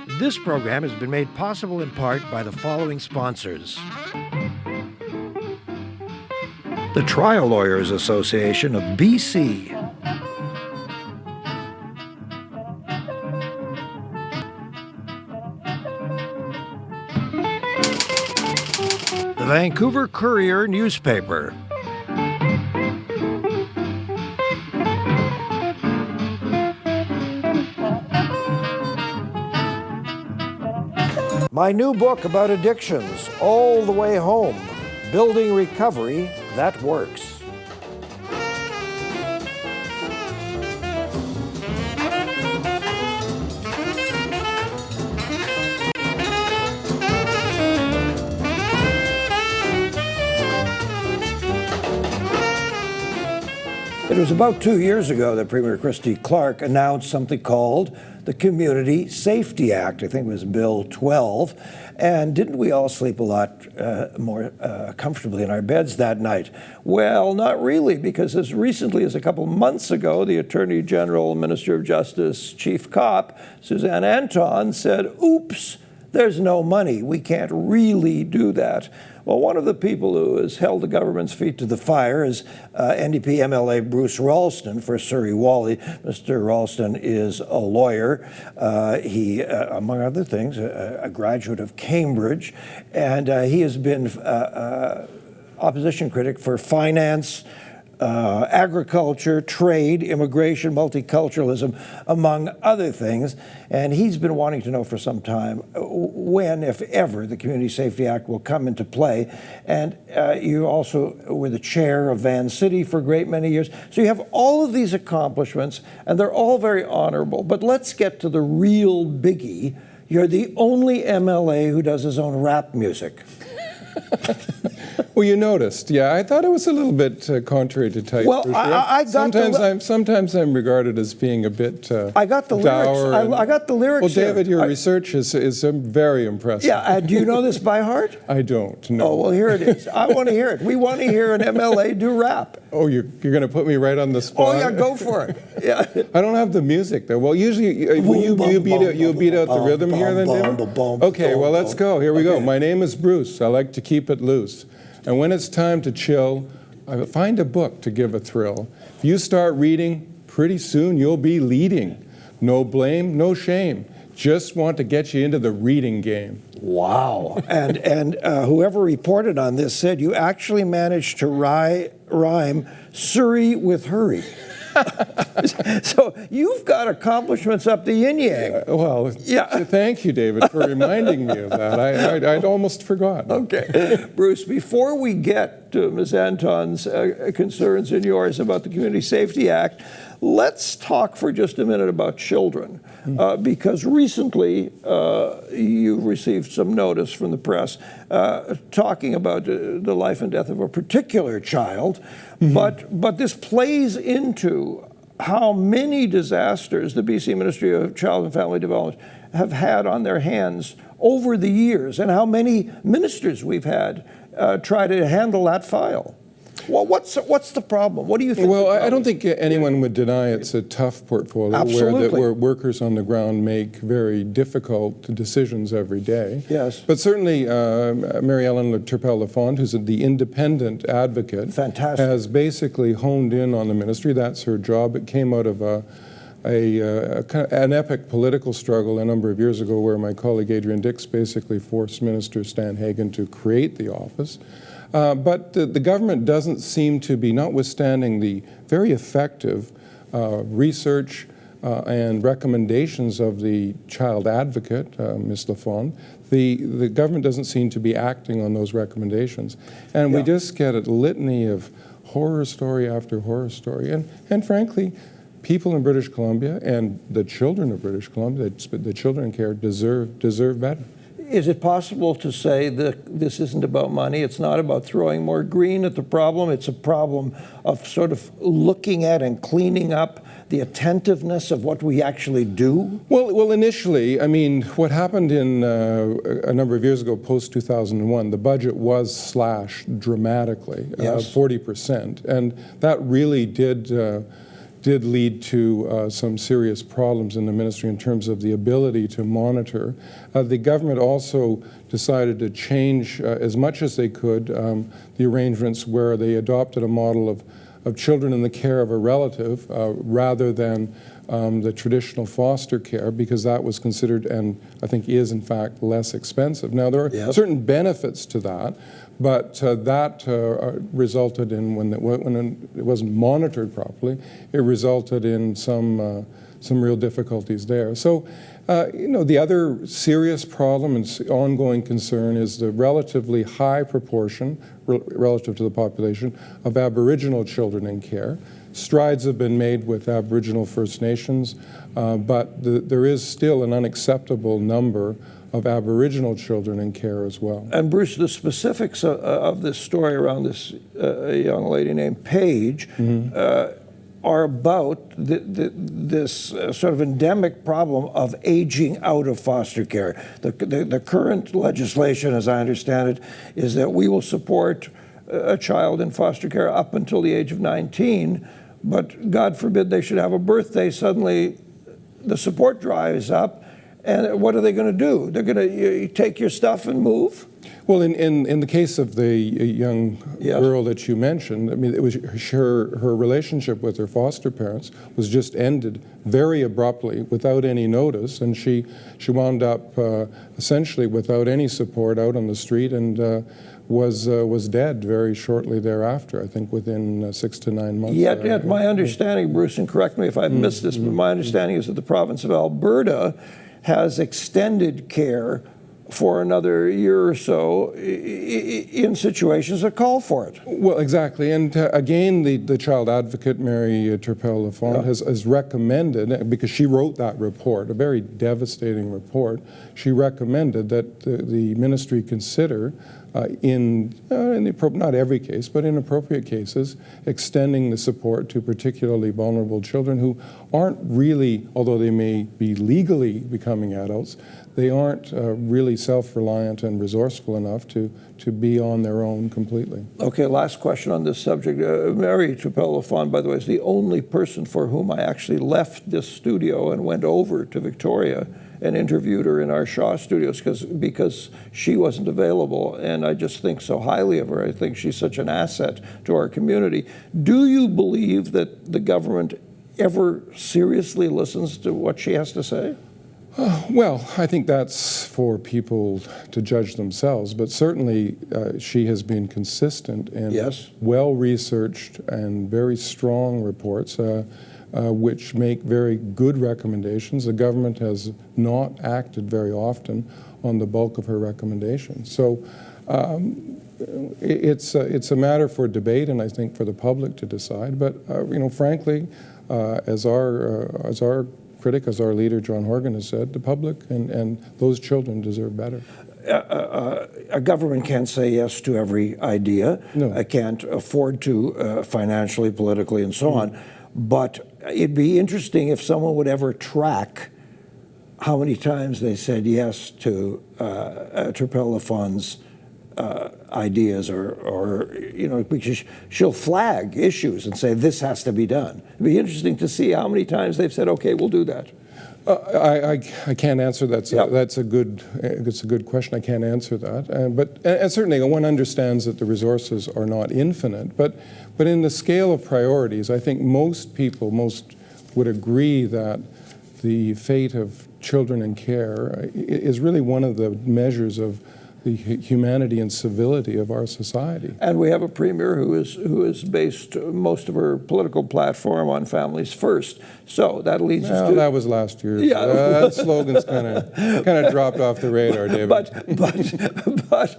This program has been made possible in part by the following sponsors. The Trial Lawyers Association of BC. The Vancouver Courier newspaper. My new book about addictions, All the Way Home, Building Recovery That Works. It was about 2 years ago that Premier Christy Clark announced something called the Community Safety Act. I think it was Bill 12. And didn't we all sleep a lot more comfortably in our beds that night? Well, not really, because as recently as a couple months ago, the Attorney General, Minister of Justice, Chief Cop, Suzanne Anton, said, oops, there's no money. We can't really do that. Well, one of the people who has held the government's feet to the fire is NDP MLA Bruce Ralston for Surrey-Whalley. Mr. Ralston is a lawyer. He, among other things, a graduate of Cambridge, and he has been opposition critic for finance, agriculture, trade, immigration, multiculturalism, among other things. And he's been wanting to know for some time when, if ever, the Community Safety Act will come into play. And you also were the chair of Van City for a great many years. So you have all of these accomplishments, and they're all very honorable. But let's get to the real biggie. You're the only MLA who does his own rap music. Well, you noticed, yeah. I thought it was a little bit contrary to type. Well, I got sometimes I'm regarded as being a bit I got the lyrics. I got the lyrics. Well, David, your research is very impressive. Yeah. Do you know this by heart? I don't. No. Oh well, here it is. I want to hear it. We want to hear an MLA do rap. Oh, you're going to put me right on the spot? Oh yeah, go for it. Yeah. I don't have the music though. Well, usually you beat out the rhythm here, then, David? Okay. Well, let's go. Here we go. My name is Bruce. I like to keep it loose. And when it's time to chill, I find a book to give a thrill. If you start reading, pretty soon you'll be leading. No blame, no shame. Just want to get you into the reading game. Wow. And whoever reported on this said you actually managed to rhyme Surrey with hurry. So you've got accomplishments up the yin-yang. Well, yeah. Thank you, David, for reminding me of that. I'd almost forgotten. Okay. Bruce, before we get to Ms. Anton's concerns and yours about the Community Safety Act, let's talk for just a minute about children. Because recently you received some notice from the press talking about the life and death of a particular child. But this plays into how many disasters the BC Ministry of Child and Family Development have had on their hands over the years, and how many ministers we've had try to handle that file. Well, what's the problem? What do you think? Well, I don't think anyone would deny it's a tough portfolio where workers on the ground make very difficult decisions every day. Yes. But certainly Mary Ellen TURPEL-LAFOND, who's the independent advocate, has basically honed in on the ministry. That's her job. It came out of an epic political struggle a number of years ago where my colleague Adrian Dix basically forced Minister Stan Hagen to create the office. But the government doesn't seem to be, notwithstanding the very effective research and recommendations of the child advocate, Ms. LaFond, the government doesn't seem to be acting on those recommendations. And we just get a litany of horror story after horror story. And frankly, people in British Columbia and the children of British Columbia, the children in care, deserve better. Is it possible to say that this isn't about money? It's not about throwing more green at the problem. It's a problem of sort of looking at and cleaning up the attentiveness of what we actually do? Well, initially, I mean, what happened in a number of years ago, post-2001, the budget was slashed dramatically, 40%. And that really did did lead to some serious problems in the ministry in terms of the ability to monitor. The government also decided to change as much as they could the arrangements where they adopted a model of children in the care of a relative rather than the traditional foster care, because that was considered, and I think is in fact, less expensive. Now there are certain benefits to that, but that resulted in, when it wasn't monitored properly, it resulted in some real difficulties there. So, the other serious problem and ongoing concern is the relatively high proportion, relative to the population, of Aboriginal children in care. Strides have been made with Aboriginal First Nations, but there is still an unacceptable number of Aboriginal children in care as well. And Bruce, the specifics of this story around this young lady named Paige are about this sort of endemic problem of aging out of foster care. The current legislation, as I understand it, is that we will support a child in foster care up until the age of 19, but God forbid they should have a birthday, suddenly the support dries up. And what are they going to do? They're going to take your stuff and move? Well, in the case of the young girl that you mentioned, I mean, it was her relationship with her foster parents was just ended very abruptly, without any notice, and she wound up essentially without any support out on the street, and was dead very shortly thereafter, I think within 6 to 9 months. Yet my understanding, Bruce, and correct me if I've missed this, but my understanding is that the province of Alberta has extended care for another year or so in situations that call for it. Well, exactly. And again, the child advocate, Mary TURPEL-LAFOND, has recommended, because she wrote that report, a very devastating report, she recommended that the ministry consider not every case, but in appropriate cases, extending the support to particularly vulnerable children who aren't really, although they may be legally becoming adults, they aren't really self-reliant and resourceful enough to be on their own completely. Okay, last question on this subject. Mary TURPEL-LAFOND, by the way, is the only person for whom I actually left this studio and went over to Victoria and interviewed her in our Shaw studios because she wasn't available, and I just think so highly of her. I think she's such an asset to our community. Do you believe that the government ever seriously listens to what she has to say? Well, I think that's for people to judge themselves, but certainly she has been consistent in well-researched and very strong reports which make very good recommendations. The government has not acted very often on the bulk of her recommendations. So it's a matter for debate, and I think for the public to decide. But frankly, as our critic, as our leader John Horgan has said, the public and those children deserve better. A government can't say yes to every idea. No. I can't afford to financially, politically, and so on. But it'd be interesting if someone would ever track how many times they said yes to TURPEL-LAFOND's ideas, or because she'll flag issues and say this has to be done. It'd be interesting to see how many times they've said, okay, we'll do that. I can't answer that. It's a good question. I can't answer that. But certainly one understands that the resources are not infinite. But in the scale of priorities, I think most would agree that the fate of children in care is really one of the measures of the humanity and civility of our society. And we have a premier who is based most of her political platform on families first. So that leads us to... that was last year. Yeah. So that slogan's kind of dropped off the radar, David. But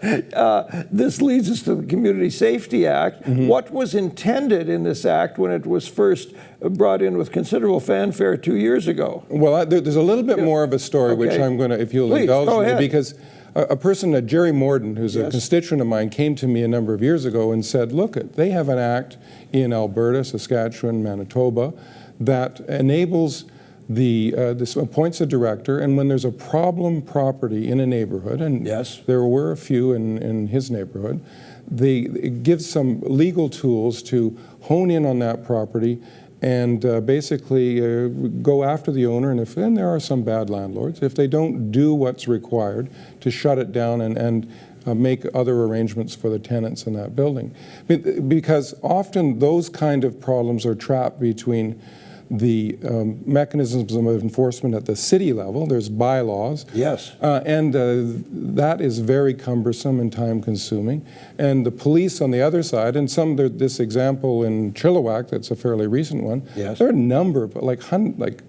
this leads us to the Community Safety Act. Mm-hmm. What was intended in this act when it was first brought in with considerable fanfare 2 years ago? Well, there's a little bit more of a story, which I'm going to, if you'll indulge me, because a person, Jerry Morden, who's a constituent of mine, came to me a number of years ago and said, look, they have an act in Alberta, Saskatchewan, Manitoba, that enables this appoints a director, and when there's a problem property in a neighborhood, and there were a few in his neighborhood, it gives some legal tools to hone in on that property and basically go after the owner, and there are some bad landlords, if they don't do what's required to shut it down and make other arrangements for the tenants in that building. Because often those kind of problems are trapped between the mechanisms of enforcement at the city level. There's bylaws. Yes. And that is very cumbersome and time-consuming. And the police on the other side, and this example in Chilliwack, that's a fairly recent one, yes, there are a number of, like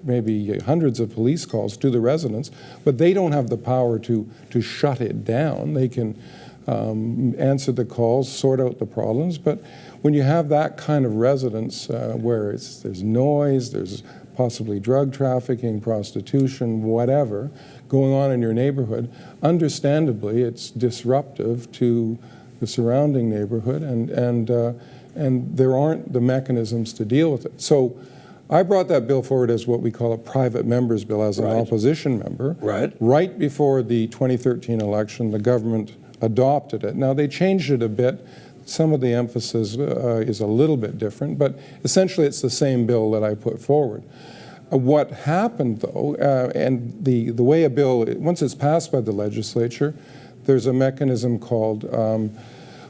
maybe hundreds of police calls to the residents, but they don't have the power to shut it down. They can answer the calls, sort out the problems, but when you have that kind of residence where there's noise, there's possibly drug trafficking, prostitution, whatever, going on in your neighborhood, understandably it's disruptive to the surrounding neighborhood, and there aren't the mechanisms to deal with it. So I brought that bill forward as what we call a private member's bill as an opposition member. Right. Right before the 2013 election, the government adopted it. Now they changed it a bit. Some of the emphasis is a little bit different, but essentially it's the same bill that I put forward. What happened, though, and the way a bill, once it's passed by the legislature, there's a mechanism called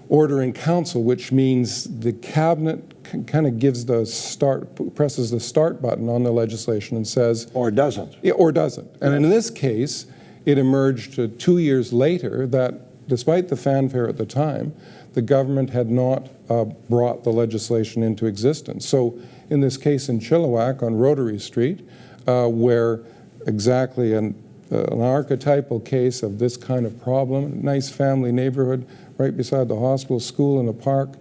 order in council, which means the cabinet kind of presses the start button on the legislation and says... Or doesn't. Yeah, or doesn't. And in this case, it emerged 2 years later that despite the fanfare at the time, the government had not brought the legislation into existence. So in this case in Chilliwack on Rotary Street, where exactly an archetypal case of this kind of problem, nice family neighborhood right beside the hospital, school, and a park,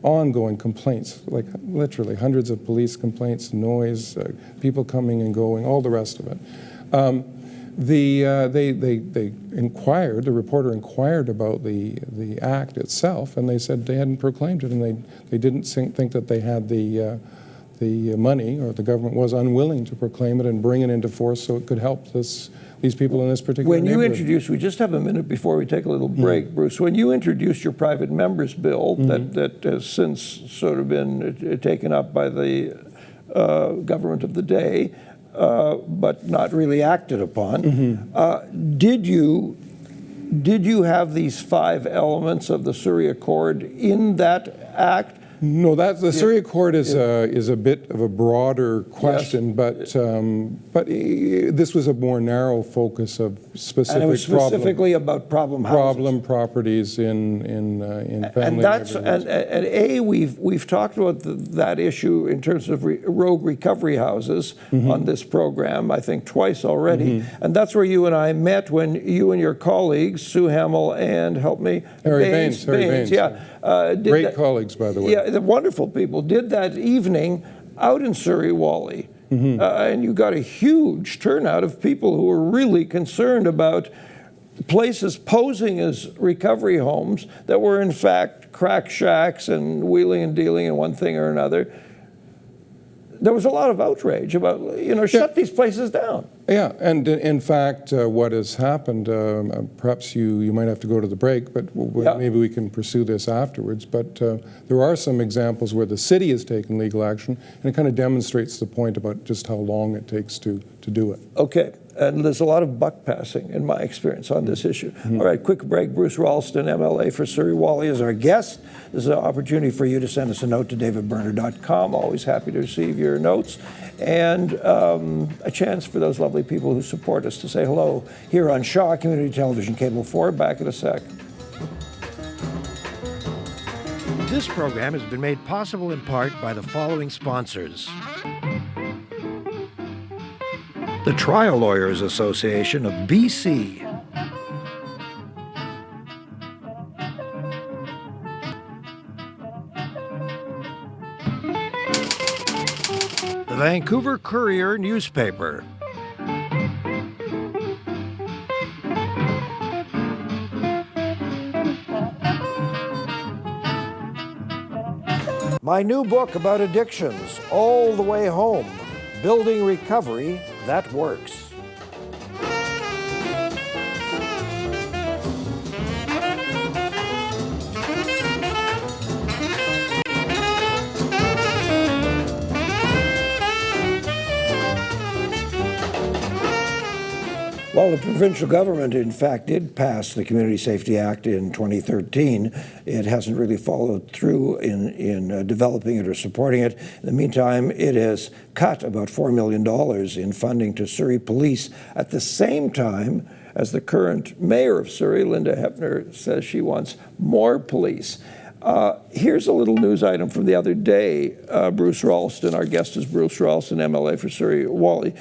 ongoing complaints, like literally hundreds of police complaints, noise, people coming and going, all the rest of it. They inquired, the reporter inquired about the act itself, and they said they hadn't proclaimed it, and they didn't think that they had the money, or the government was unwilling to proclaim it and bring it into force so it could help these people in this particular neighborhood. When you introduced, we just have a minute before we take a little break, Bruce, when you introduced your private members bill that has since sort of been taken up by the government of the day, but not really acted upon. Did you have these 5 elements of the Surrey Accord in that act? No, the Surrey Accord is a bit of a broader question, yes. but this was a more narrow focus of specific and it was specifically about problem properties in family neighborhoods. And we've talked about that issue in terms of rogue recovery houses on this program, I think twice already, and that's where you and I met when you and your colleagues, Sue Hamill and help me, Harry Baines, yeah. Great colleagues, by the way. Yeah, the wonderful people did that evening out in Surrey-Whalley. And you got a huge turnout of people who were really concerned about places posing as recovery homes that were in fact crack shacks and wheeling and dealing and one thing or another. There was a lot of outrage about, shut these places down. Yeah, and in fact, what has happened, perhaps you might have to go to the break, but maybe we can pursue this afterwards, but there are some examples where the city has taken legal action, and it kind of demonstrates the point about just how long it takes to do it. Okay, and there's a lot of buck passing in my experience on this issue. All right, quick break. Bruce Ralston, MLA for Surrey-Whalley, is our guest. This is an opportunity for you to send us a note to davidberner.com. Always happy to receive your notes. And a chance for those lovely people who support us to say hello here on Shaw Community Television, Cable 4. Back in a sec. This program has been made possible in part by the following sponsors. The Trial Lawyers Association of BC. The Vancouver Courier newspaper. My new book about addictions, All the Way Home, Building Recovery That Works. Well, the provincial government, in fact, did pass the Community Safety Act in 2013. It hasn't really followed through in developing it or supporting it. In the meantime, it has cut about $4 million in funding to Surrey Police at the same time as the current mayor of Surrey, Linda Hepner, says she wants more police. Here's a little news item from the other day. Bruce Ralston, our guest is Bruce Ralston, MLA for Surrey-Whalley.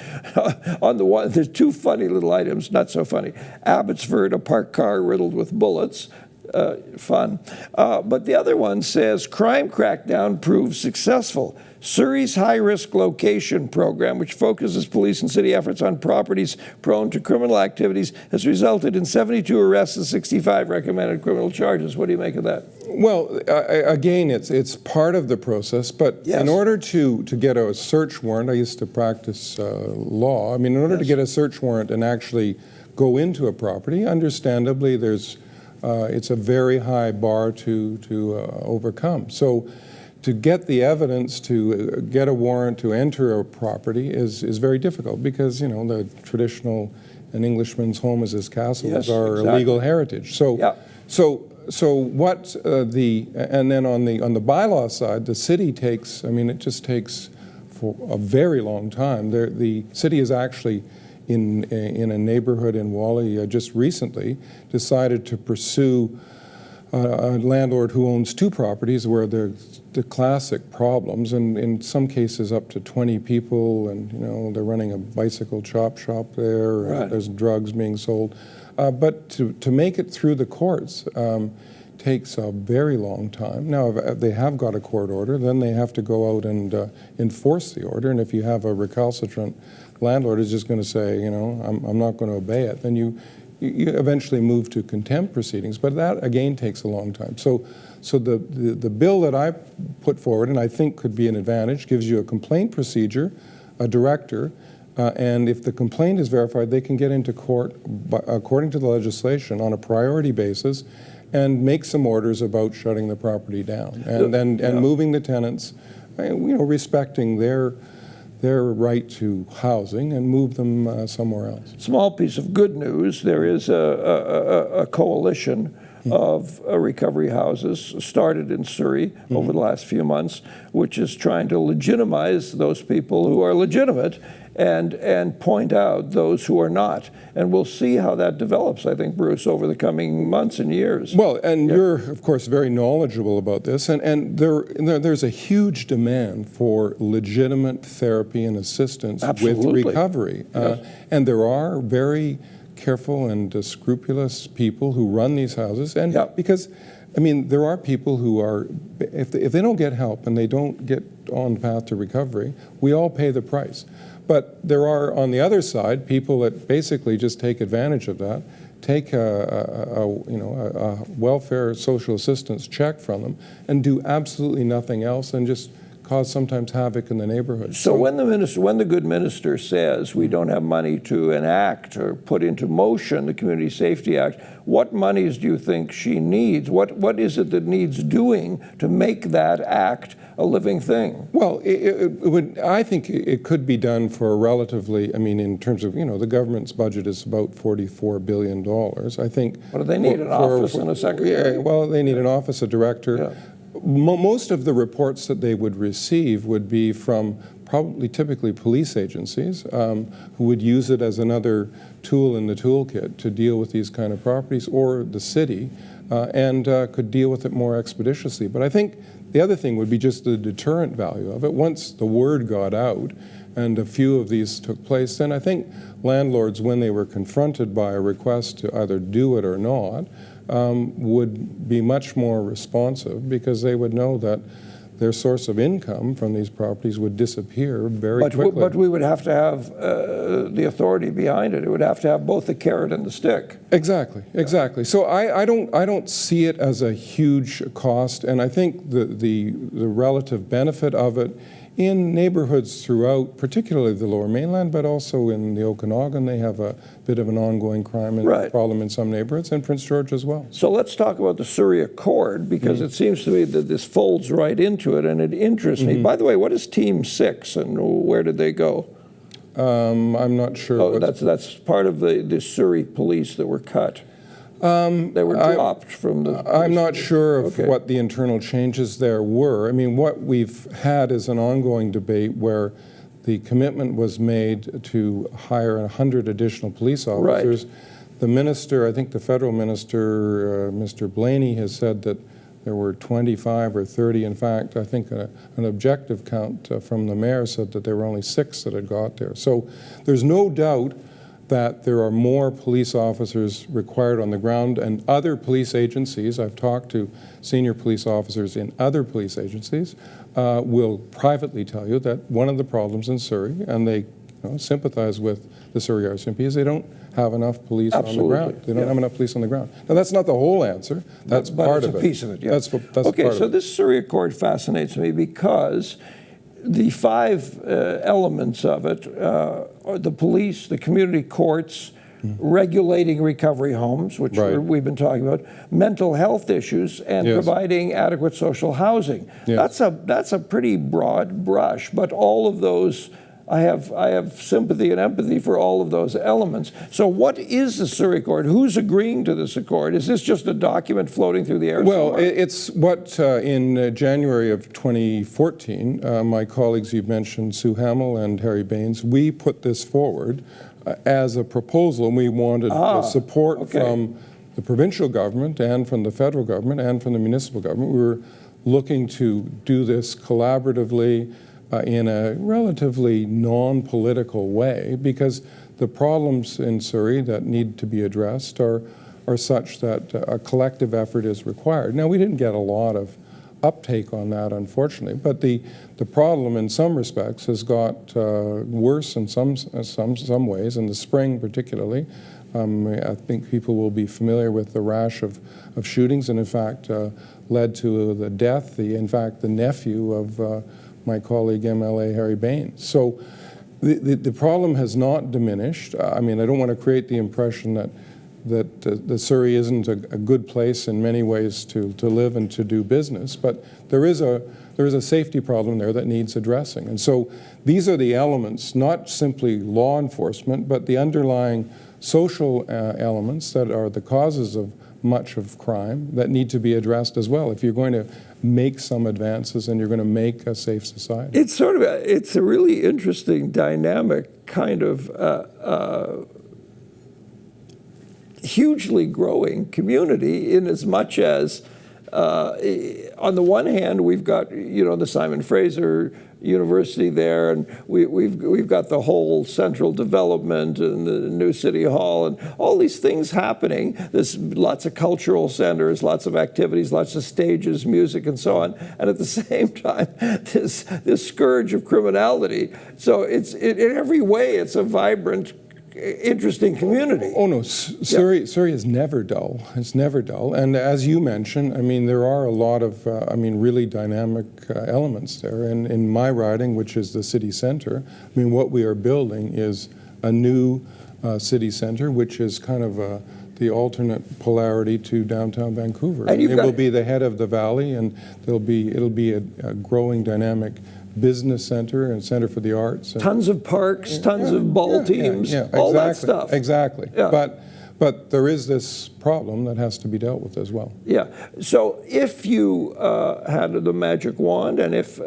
On the one, there's two funny little items, not so funny. Abbotsford, a parked car riddled with bullets. Fun. But the other one says, crime crackdown proves successful. Surrey's high-risk location program, which focuses police and city efforts on properties prone to criminal activities, has resulted in 72 arrests and 65 recommended criminal charges. What do you make of that? Well, again, it's part of the process, but Yes. in order to get a search warrant, I used to practice law. I mean, in order to get a search warrant and actually go into a property, understandably, it's a very high bar to overcome. So to get the evidence to get a warrant to enter a property is very difficult because, you know, the traditional, an Englishman's home is his castle, Yes, is our exactly. legal heritage. So, Yeah. so what and then on the bylaw side, the city takes, I mean, it just takes for a very long time. The city is actually in a neighborhood in Whalley just recently decided to pursue a landlord who owns two properties where there's the classic problems, and in some cases up to 20 people, and you know they're running a bicycle chop shop there, Right. and there's drugs being sold. But to make it through the courts takes a very long time. Now, if they have got a court order, then they have to go out and enforce the order, and if you have a recalcitrant landlord who's just going to say, you know, I'm not going to obey it, then you eventually move to contempt proceedings, but that again takes a long time. So the bill that I put forward, and I think could be an advantage, gives you a complaint procedure, a director, and if the complaint is verified, they can get into court according to the legislation on a priority basis and make some orders about shutting the property down and moving the tenants, you know, respecting their right to housing and move them somewhere else. Small piece of good news, there is a coalition of recovery houses started in Surrey over the last few months, which is trying to legitimize those people who are legitimate and point out those who are not. And we'll see how that develops, I think, Bruce, over the coming months and years. Well, and you're, of course, very knowledgeable about this, and there's a huge demand for legitimate therapy and assistance Absolutely. with recovery. Yes. And there are very careful and scrupulous people who run these houses, and because, I mean, there are people who are, if they don't get help and they don't get on the path to recovery, we all pay the price. But there are, on the other side, people that basically just take advantage of that, take a welfare social assistance check from them, and do absolutely nothing else, and just cause sometimes havoc in the neighborhood. So when the good minister says we don't have money to enact or put into motion the Community Safety Act, what monies do you think she needs? What is it that needs doing to make that act a living thing? Well, I think it could be done for a relatively, I mean, in terms of, you know, the government's budget is about $44 billion. I think. What do they need, an office and a secretary? Yeah, well, they need an office, a director. Yeah. Most of the reports that they would receive would be from typically police agencies who would use it as another tool in the toolkit to deal with these kind of properties, or the city, and could deal with it more expeditiously. But I think the other thing would be just the deterrent value of it. Once the word got out and a few of these took place, then I think landlords, when they were confronted by a request to either do it or not, would be much more responsive, because they would know that their source of income from these properties would disappear very quickly. But we would have to have the authority behind it. It would have to have both the carrot and the stick. Exactly, exactly. So I don't see it as a huge cost, and I think the relative benefit of it in neighborhoods throughout, particularly the Lower Mainland, but also in the Okanagan, they have a bit of an ongoing crime problem in some neighborhoods, and Prince George as well. So let's talk about the Surrey Accord, because it seems to me that this folds right into it, and it interests me. By the way, what is Team 6, and where did they go? I'm not sure. Oh, that's part of the Surrey police that were cut. They were dropped from the... I'm not sure of Okay. what the internal changes there were. I mean, what we've had is an ongoing debate where the commitment was made to hire 100 additional police officers. Right. The minister, I think the federal minister, Mr. Blaney, has said that there were 25 or 30. In fact, I think an objective count from the mayor said that there were only 6 that had got there. So there's no doubt that there are more police officers required on the ground, and other police agencies, I've talked to senior police officers in other police agencies, will privately tell you that one of the problems in Surrey, and they sympathize with the Surrey RCMP, is they don't have enough police on the ground. They don't have enough police on the ground. Now, that's not the whole answer. That's part of it. But it's a piece of it, yeah. That's okay, part so of it. this Surrey Accord fascinates me because the 5 elements of it are the police, the community courts, regulating recovery homes, which Right. we've been talking about, mental health issues, and Yes. providing adequate social housing. Yes. That's a pretty broad brush, but all of those, I have sympathy and empathy for all of those elements. So what is the Surrey Accord? Who's agreeing to this accord? Is this just a document floating through the air Well, somewhere? it's what in January of 2014, my colleagues you've mentioned, Sue Hamill and Harry Baines, we put this forward as a proposal, and we wanted support from the provincial government and from the federal government and from the municipal government. We were looking to do this collaboratively in a relatively non-political way, because the problems in Surrey that need to be addressed are such that a collective effort is required. Now, we didn't get a lot of uptake on that, unfortunately, but the problem in some respects has got worse in some ways, in the spring particularly. I think people will be familiar with the rash of shootings, and in fact led to the death, in fact the nephew of my colleague MLA Harry Baines. So the problem has not diminished. I mean, I don't want to create the impression that the Surrey isn't a good place in many ways to live and to do business, but there is a safety problem there that needs addressing. And so these are the elements, not simply law enforcement, but the underlying social elements that are the causes of much of crime that need to be addressed as well if you're going to make some advances and you're going to make a safe society. It's a really interesting dynamic kind of hugely growing community, in as much as on the one hand we've got the Simon Fraser University there, and we've got the whole central development and the new city hall and all these things happening. There's lots of cultural centers, lots of activities, lots of stages, music, and so on. And at the same time, this scourge of criminality. So in every way, it's a vibrant, interesting community. Oh no, Surrey is never dull. It's never dull. And as you mentioned, I mean, there are a lot of, really dynamic elements there. And in my riding, which is the city center, I mean, what we are building is a new city center, which is kind of the alternate polarity to downtown Vancouver. And it will be the head of the valley, and it'll be a growing, dynamic business center and center for the arts. And tons of parks, tons of ball teams, all that stuff. Exactly. Yeah. But there is this problem that has to be dealt with as well. Yeah. So if you had the magic wand, and if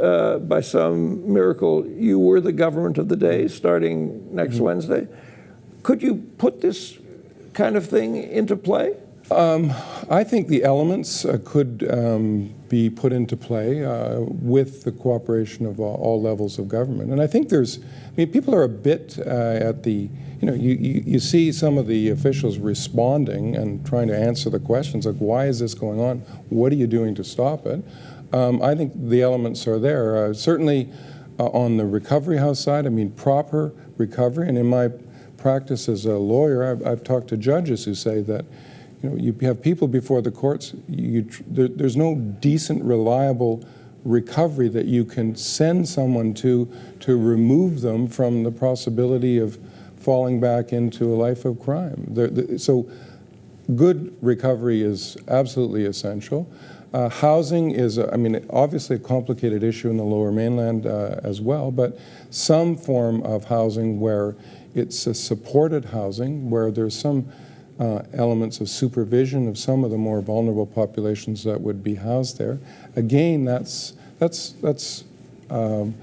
by some miracle you were the government of the day starting next Wednesday, could you put this kind of thing into play? I think the elements could be put into play with the cooperation of all levels of government. And I think people are a bit at the, you see some of the officials responding and trying to answer the questions like, why is this going on? What are you doing to stop it? I think the elements are there. Certainly on the recovery house side, I mean, proper recovery. And in my practice as a lawyer, I've talked to judges who say that you have people before the courts, there's no decent, reliable recovery that you can send someone to remove them from the possibility of falling back into a life of crime. So good recovery is absolutely essential. Housing is, obviously a complicated issue in the Lower Mainland as well, but some form of housing where it's a supported housing, where there's some elements of supervision of some of the more vulnerable populations that would be housed there. Again, that's an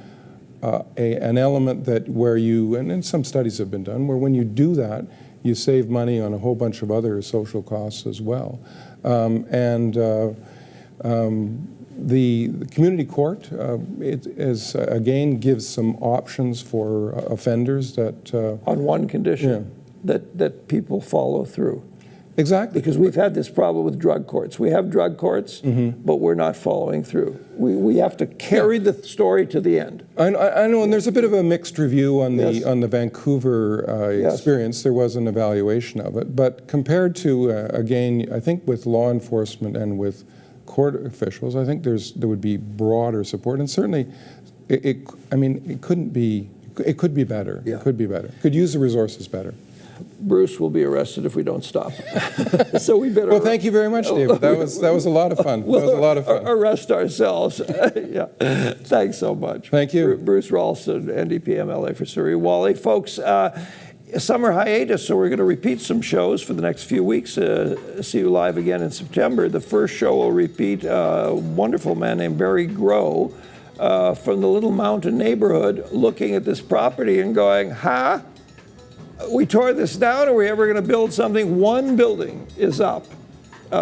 element that where you, and some studies have been done, where when you do that, you save money on a whole bunch of other social costs as well. The community court, it is, again, gives some options for offenders that... On one condition, that people follow through. Exactly. Because we've had this problem with drug courts. We have drug courts, but we're not following through. We have to carry the story to the end. I know, and there's a bit of a mixed review on the Vancouver experience. There was an evaluation of it, but compared to again, I think with law enforcement and with court officials, I think there would be broader support, and certainly, it could be better. Yeah. It could be better. Could use the resources better. Bruce will be arrested if we don't stop. So we better. Well, thank you very much, David. That was a lot of fun. That was a lot of fun. Arrest ourselves. Yeah. Thanks so much. Thank you. Bruce Ralston, NDP MLA for Surrey-Whalley. Folks, summer hiatus, so we're going to repeat some shows for the next few weeks. See you live again in September. The first show will repeat a wonderful man named Barry Grow from the Little Mountain neighborhood looking at this property and going, we tore this down, are we ever going to build something? One building is up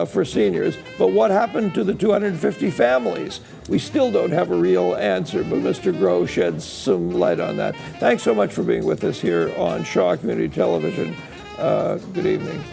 for seniors, but what happened to the 250 families? We still don't have a real answer, but Mr. Groh sheds some light on that. Thanks so much for being with us here on Shaw Community Television. Good evening.